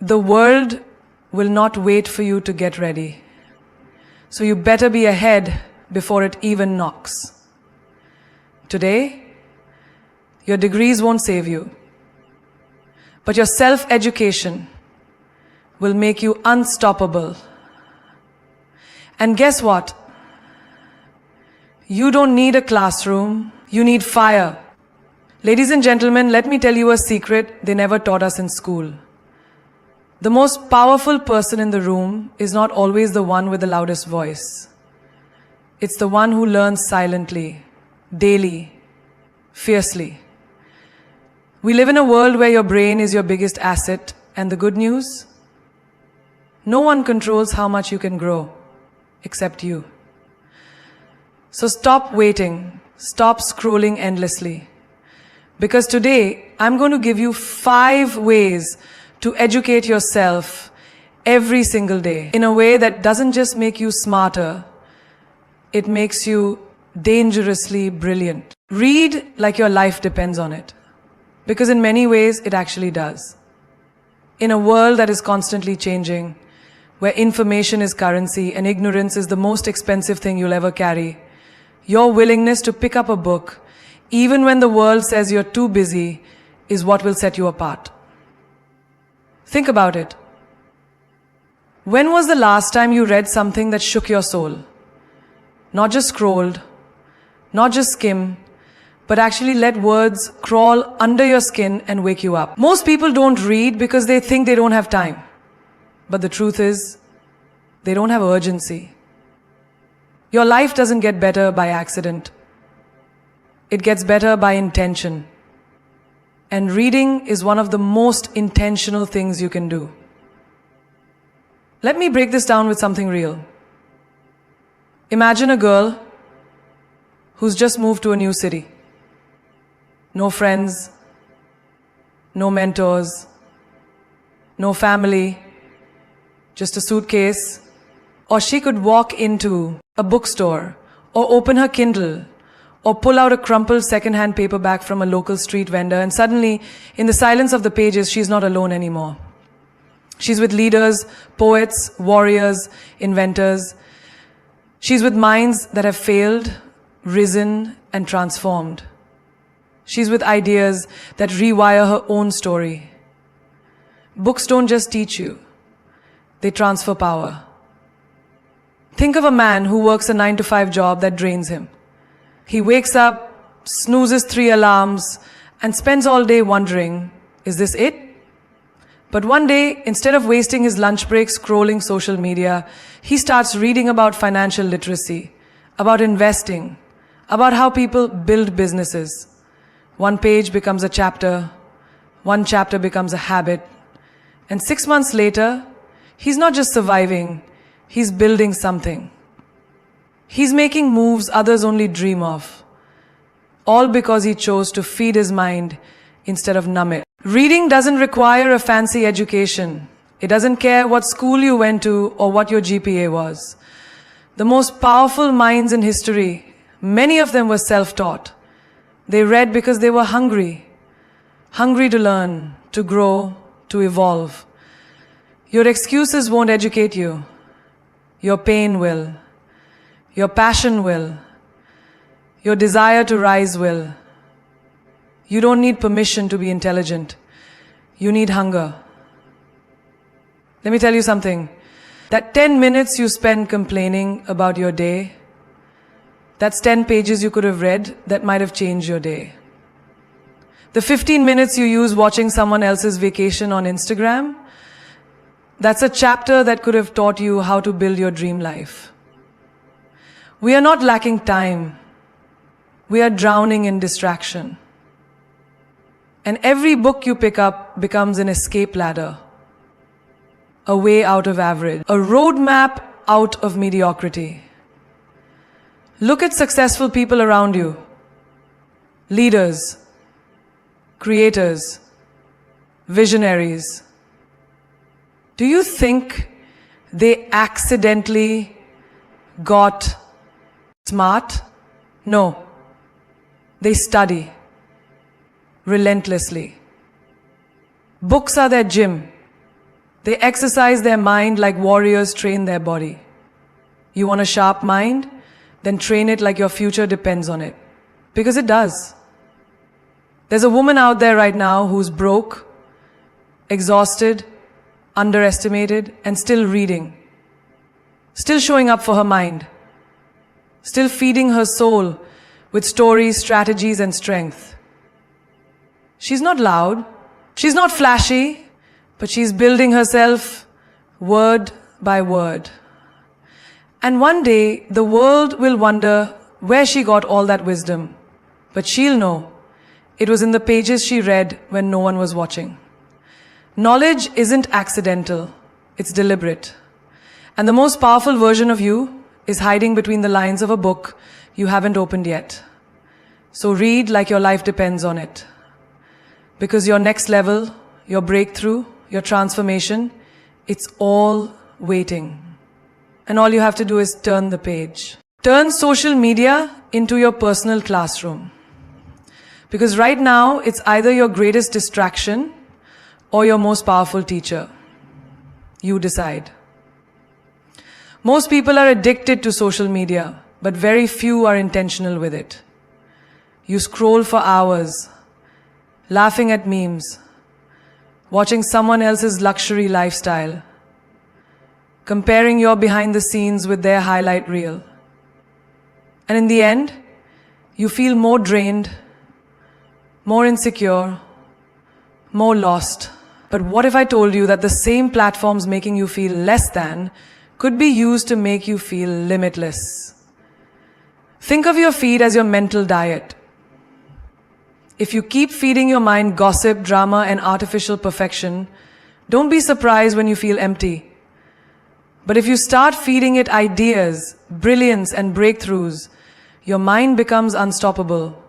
The world will not wait for you to get ready. So you better be ahead before it even knocks. Today, your degrees won't save you, but your self-education will make you unstoppable. And guess what? You don't need a classroom, you need fire. Ladies and gentlemen, let me tell you a secret they never taught us in school. The most powerful person in the room is not always the one with the loudest voice. It's the one who learns silently, daily, fiercely. We live in a world where your brain is your biggest asset, and the good news? No one controls how much you can grow, except you. So stop waiting, stop scrolling endlessly. Because today, I'm going to give you 5 ways to educate yourself every single day in a way that doesn't just make you smarter, it makes you dangerously brilliant. Read like your life depends on it, because in many ways it actually does. In a world that is constantly changing, where information is currency and ignorance is the most expensive thing you'll ever carry, your willingness to pick up a book, even when the world says you're too busy, is what will set you apart. Think about it. When was the last time you read something that shook your soul? Not just scrolled, not just skim, but actually let words crawl under your skin and wake you up. Most people don't read because they think they don't have time. But the truth is, they don't have urgency. Your life doesn't get better by accident. It gets better by intention. And reading is one of the most intentional things you can do. Let me break this down with something real. Imagine a girl who's just moved to a new city. No friends, no mentors, no family, just a suitcase. Or she could walk into a bookstore or open her Kindle or pull out a crumpled second-hand paperback from a local street vendor, and suddenly, in the silence of the pages, she's not alone anymore. She's with leaders, poets, warriors, inventors. She's with minds that have failed, risen, and transformed. She's with ideas that rewire her own story. Books don't just teach you, they transfer power. Think of a man who works a 9-to-5 job that drains him. He wakes up, snoozes 3 alarms, and spends all day wondering, is this it? But one day, instead of wasting his lunch break scrolling social media, he starts reading about financial literacy, about investing, about how people build businesses. One page becomes a chapter, one chapter becomes a habit, and 6 months later, he's not just surviving, he's building something. He's making moves others only dream of, all because he chose to feed his mind instead of numb it. Reading doesn't require a fancy education. It doesn't care what school you went to or what your GPA was. The most powerful minds in history, many of them were self-taught. They read because they were hungry to learn, to grow, to evolve. Your excuses won't educate you. Your pain will. Your passion will. Your desire to rise will. You don't need permission to be intelligent. You need hunger. Let me tell you something. That 10 minutes you spend complaining about your day, that's 10 pages you could have read that might have changed your day. The 15 minutes you use watching someone else's vacation on Instagram, that's a chapter that could have taught you how to build your dream life. We are not lacking time. We are drowning in distraction. And every book you pick up becomes an escape ladder, a way out of average, a roadmap out of mediocrity. Look at successful people around you. Leaders, creators, visionaries. Do you think they accidentally got smart? No. They study relentlessly. Books are their gym. They exercise their mind like warriors train their body. You want a sharp mind? Then train it like your future depends on it. Because it does. There's a woman out there right now who's broke, exhausted, underestimated, and still reading. Still showing up for her mind. Still feeding her soul with stories, strategies, and strength. She's not loud. She's not flashy. But she's building herself word by word. And one day, the world will wonder where she got all that wisdom. But she'll know it was in the pages she read when no one was watching. Knowledge isn't accidental, it's deliberate. And the most powerful version of you is hiding between the lines of a book you haven't opened yet. So read like your life depends on it. Because your next level, your breakthrough, your transformation, it's all waiting. And all you have to do is turn the page. Turn social media into your personal classroom. Because right now, it's either your greatest distraction or your most powerful teacher. You decide. Most people are addicted to social media, but very few are intentional with it. You scroll for hours, laughing at memes, watching someone else's luxury lifestyle, comparing your behind the scenes with their highlight reel. And in the end, you feel more drained, more insecure, more lost. But what if I told you that the same platforms making you feel less than could be used to make you feel limitless? Think of your feed as your mental diet. If you keep feeding your mind gossip, drama, and artificial perfection, don't be surprised when you feel empty. But if you start feeding it ideas, brilliance, and breakthroughs, your mind becomes unstoppable.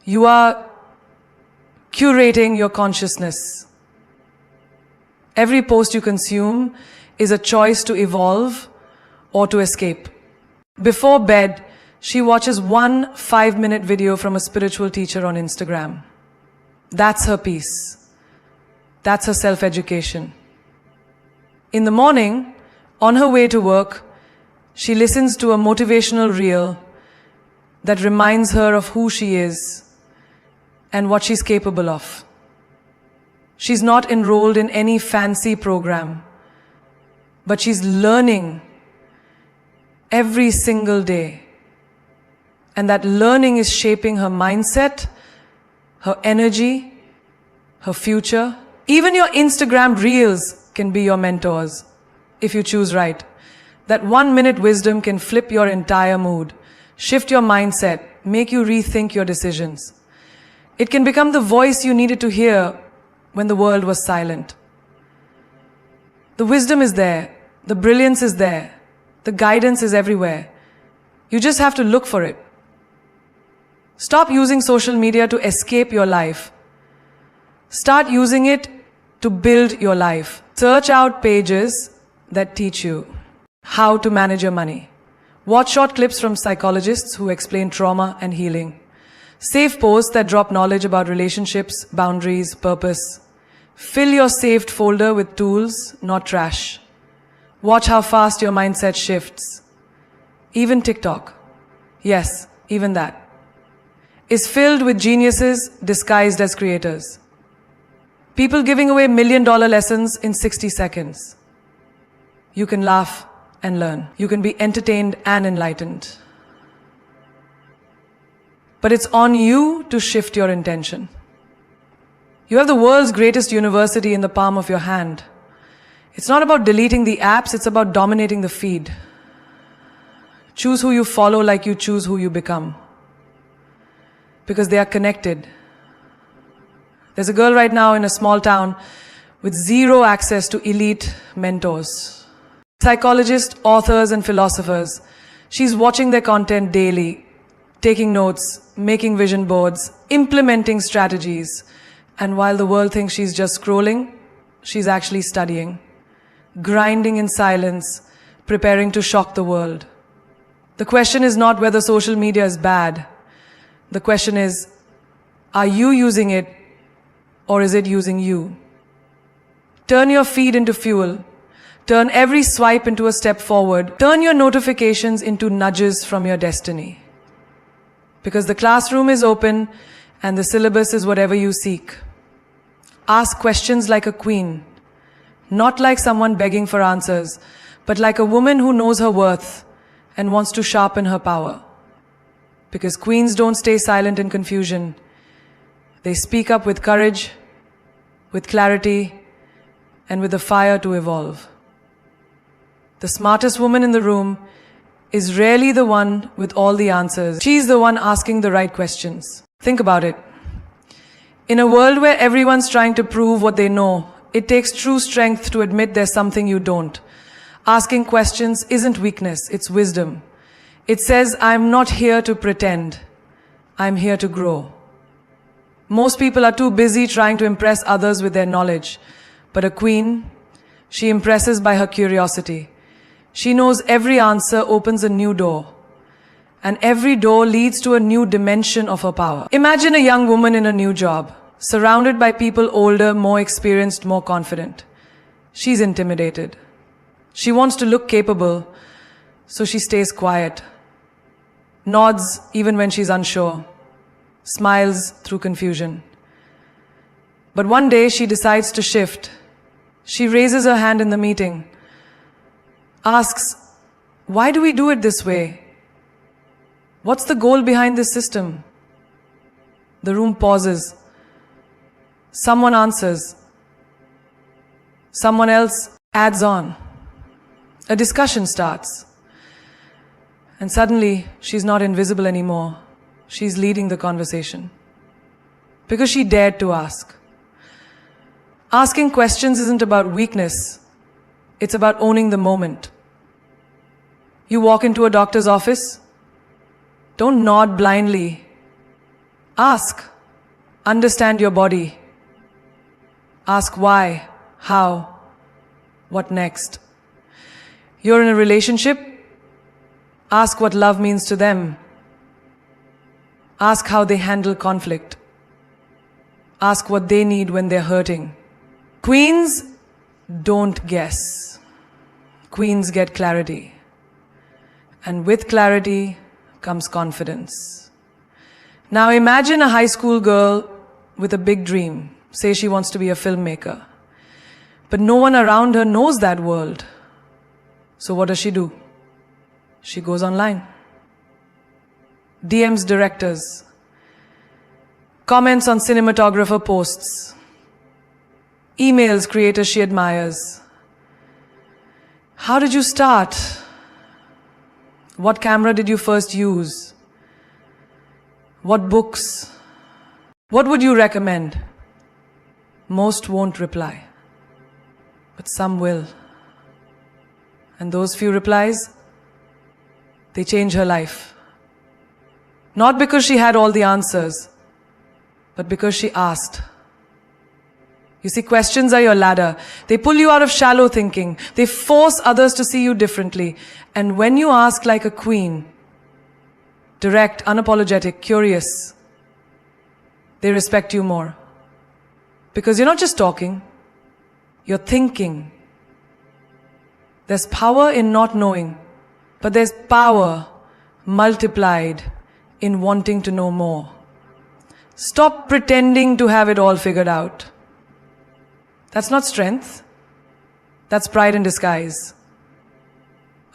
You are curating your consciousness. Every post you consume is a choice to evolve or to escape. Before bed, she watches one 5-minute video from a spiritual teacher on Instagram. That's her peace. That's her self-education. In the morning, on her way to work, she listens to a motivational reel that reminds her of who she is and what she's capable of. She's not enrolled in any fancy program, but she's learning every single day. And that learning is shaping her mindset, her energy, her future. Even your Instagram reels can be your mentors, if you choose right. That 1-minute wisdom can flip your entire mood, shift your mindset, make you rethink your decisions. It can become the voice you needed to hear when the world was silent. The wisdom is there, the brilliance is there, the guidance is everywhere. You just have to look for it. Stop using social media to escape your life. Start using it to build your life. Search out pages that teach you how to manage your money. Watch short clips from psychologists who explain trauma and healing. Save posts that drop knowledge about relationships, boundaries, purpose. Fill your saved folder with tools, not trash. Watch how fast your mindset shifts. Even TikTok, yes, even that, is filled with geniuses disguised as creators. People giving away $1 million lessons in 60 seconds. You can laugh and learn. You can be entertained and enlightened. But it's on you to shift your intention. You have the world's greatest university in the palm of your hand. It's not about deleting the apps, it's about dominating the feed. Choose who you follow like you choose who you become. Because they are connected. There's a girl right now in a small town with zero access to elite mentors. Psychologists, authors, and philosophers. She's watching their content daily, taking notes, making vision boards, implementing strategies. And while the world thinks she's just scrolling, she's actually studying, grinding in silence, preparing to shock the world. The question is not whether social media is bad. The question is, are you using it or is it using you? Turn your feed into fuel. Turn every swipe into a step forward. Turn your notifications into nudges from your destiny. Because the classroom is open and the syllabus is whatever you seek. Ask questions like a queen, not like someone begging for answers, but like a woman who knows her worth and wants to sharpen her power. Because queens don't stay silent in confusion. They speak up with courage, with clarity, and with the fire to evolve. The smartest woman in the room is rarely the one with all the answers. She's the one asking the right questions. Think about it. In a world where everyone's trying to prove what they know, it takes true strength to admit there's something you don't. Asking questions isn't weakness, it's wisdom. It says, I'm not here to pretend. I'm here to grow. Most people are too busy trying to impress others with their knowledge. But a queen, she impresses by her curiosity. She knows every answer opens a new door. And every door leads to a new dimension of her power. Imagine a young woman in a new job, surrounded by people older, more experienced, more confident. She's intimidated. She wants to look capable, so she stays quiet. Nods even when she's unsure. Smiles through confusion. But one day she decides to shift. She raises her hand in the meeting. Asks, why do we do it this way? What's the goal behind this system? The room pauses. Someone answers. Someone else adds on. A discussion starts. And suddenly, she's not invisible anymore. She's leading the conversation. Because she dared to ask. Asking questions isn't about weakness. It's about owning the moment. You walk into a doctor's office. Don't nod blindly. Ask. Understand your body. Ask why, how, what next. You're in a relationship. Ask what love means to them. Ask how they handle conflict. Ask what they need when they're hurting. Queens don't guess. Queens get clarity. And with clarity comes confidence. Now imagine a high school girl with a big dream. Say she wants to be a filmmaker. But no one around her knows that world. So what does she do? She goes online. DMs directors. Comments on cinematographer posts. Emails creators she admires. How did you start? What camera did you first use? What books? What would you recommend? Most won't reply, but some will. And those few replies, they change her life. Not because she had all the answers, but because she asked. You see, questions are your ladder. They pull you out of shallow thinking. They force others to see you differently. And when you ask like a queen, direct, unapologetic, curious, they respect you more. Because you're not just talking, you're thinking. There's power in not knowing, but there's power multiplied in wanting to know more. Stop pretending to have it all figured out. That's not strength. That's pride in disguise.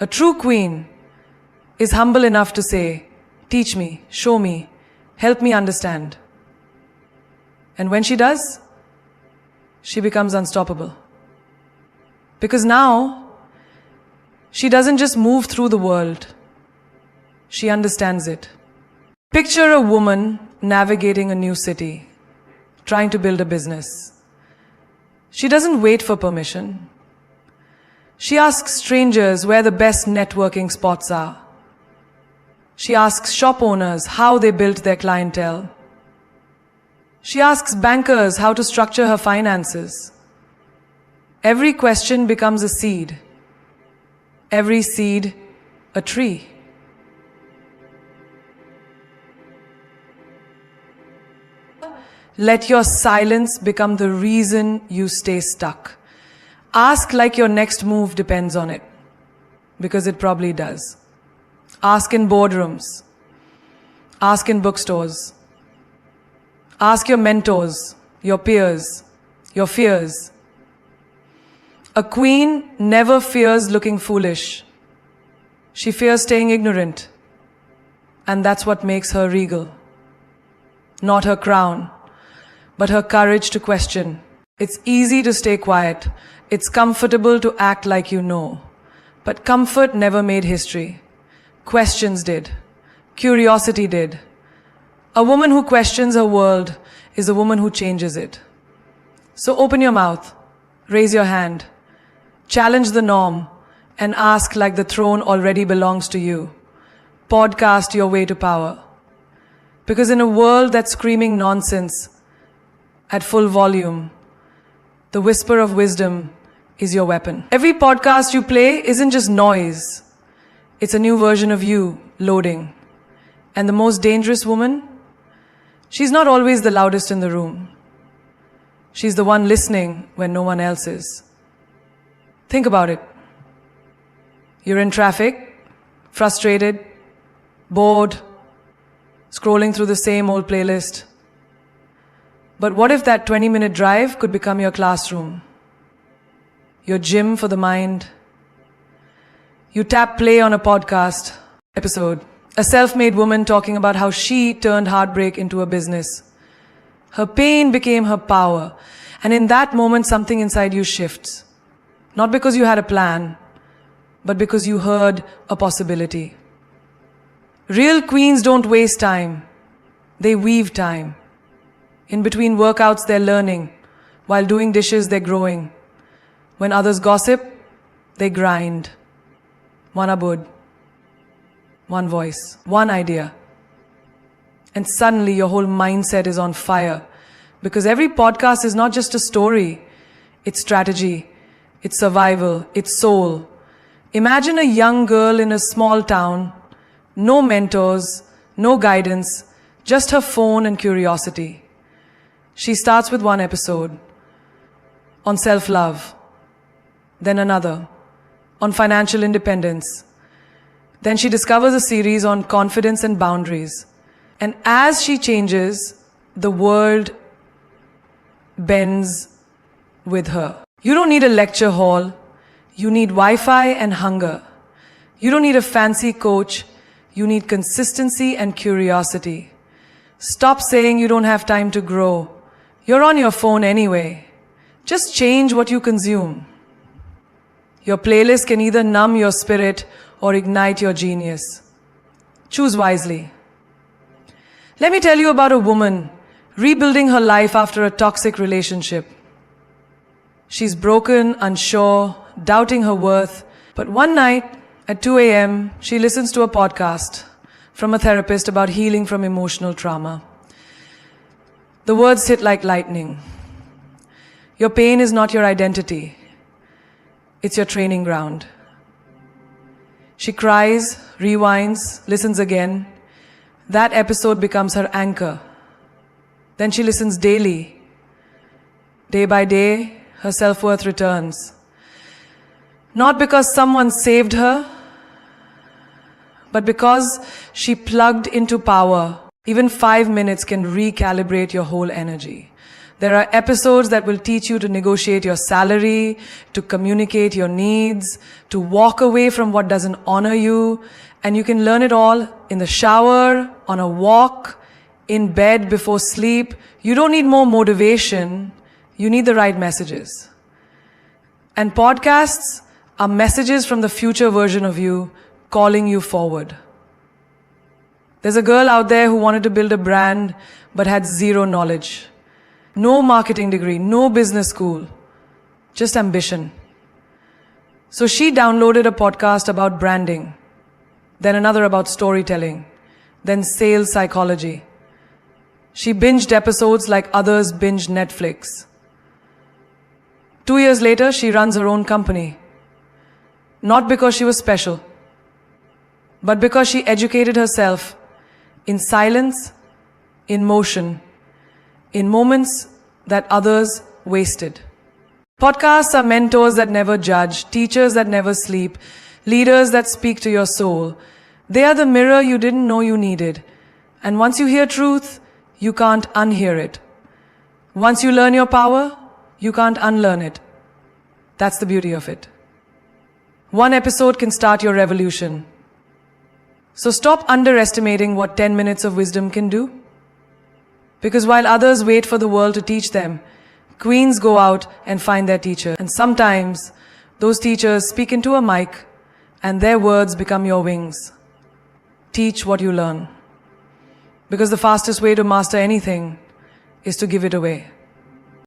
A true queen is humble enough to say, teach me, show me, help me understand. And when she does, she becomes unstoppable. Because now, she doesn't just move through the world. She understands it. Picture a woman navigating a new city, trying to build a business. She doesn't wait for permission. She asks strangers where the best networking spots are. She asks shop owners how they built their clientele. She asks bankers how to structure her finances. Every question becomes a seed. Every seed, a tree. Let your silence become the reason you stay stuck. Ask like your next move depends on it, because it probably does. Ask in boardrooms. Ask in bookstores. Ask your mentors, your peers, your fears. A queen never fears looking foolish. She fears staying ignorant. And that's what makes her regal. Not her crown, but her courage to question. It's easy to stay quiet. It's comfortable to act like you know. But comfort never made history. Questions did. Curiosity did. A woman who questions her world is a woman who changes it. So open your mouth, raise your hand, challenge the norm, and ask like the throne already belongs to you. Podcast your way to power. Because in a world that's screaming nonsense at full volume, the whisper of wisdom is your weapon. Every podcast you play isn't just noise. It's a new version of you loading. And the most dangerous woman, she's not always the loudest in the room. She's the one listening when no one else is. Think about it. You're in traffic, frustrated, bored, scrolling through the same old playlist. But what if that 20-minute drive could become your classroom? Your gym for the mind. You tap play on a podcast episode. A self-made woman talking about how she turned heartbreak into a business. Her pain became her power. And in that moment, something inside you shifts. Not because you had a plan, but because you heard a possibility. Real queens don't waste time. They weave time. In between workouts, they're learning. While doing dishes, they're growing. When others gossip, they grind. One abud. One voice, one idea. And suddenly your whole mindset is on fire. Because every podcast is not just a story. It's strategy. It's survival. It's soul. Imagine a young girl in a small town. No mentors, no guidance, just her phone and curiosity. She starts with one episode on self-love. Then another on financial independence. Then she discovers a series on confidence and boundaries. And as she changes, the world bends with her. You don't need a lecture hall. You need Wi-Fi and hunger. You don't need a fancy coach. You need consistency and curiosity. Stop saying you don't have time to grow. You're on your phone anyway. Just change what you consume. Your playlist can either numb your spirit or ignite your genius. Choose wisely. Let me tell you about a woman rebuilding her life after a toxic relationship. She's broken, unsure, doubting her worth. But one night at 2 a.m., she listens to a podcast from a therapist about healing from emotional trauma. The words hit like lightning. Your pain is not your identity. It's your training ground. She cries, rewinds, listens again. That episode becomes her anchor. Then she listens daily. Day by day, her self-worth returns. Not because someone saved her, but because she plugged into power. Even 5 minutes can recalibrate your whole energy. There are episodes that will teach you to negotiate your salary, to communicate your needs, to walk away from what doesn't honor you. And you can learn it all in the shower, on a walk, in bed before sleep. You don't need more motivation. You need the right messages. And podcasts are messages from the future version of you calling you forward. There's a girl out there who wanted to build a brand but had zero knowledge. No marketing degree, no business school, just ambition. So she downloaded a podcast about branding, then another about storytelling, then sales psychology. She binged episodes like others binged Netflix. 2 years later, she runs her own company. Not because she was special, but because she educated herself in silence, in motion, in moments that others wasted. Podcasts are mentors that never judge, teachers that never sleep, leaders that speak to your soul. They are the mirror you didn't know you needed. And once you hear truth, you can't unhear it. Once you learn your power, you can't unlearn it. That's the beauty of it. One episode can start your revolution. So stop underestimating what 10 minutes of wisdom can do. Because while others wait for the world to teach them, queens go out and find their teacher. And sometimes those teachers speak into a mic and their words become your wings. Teach what you learn. Because the fastest way to master anything is to give it away.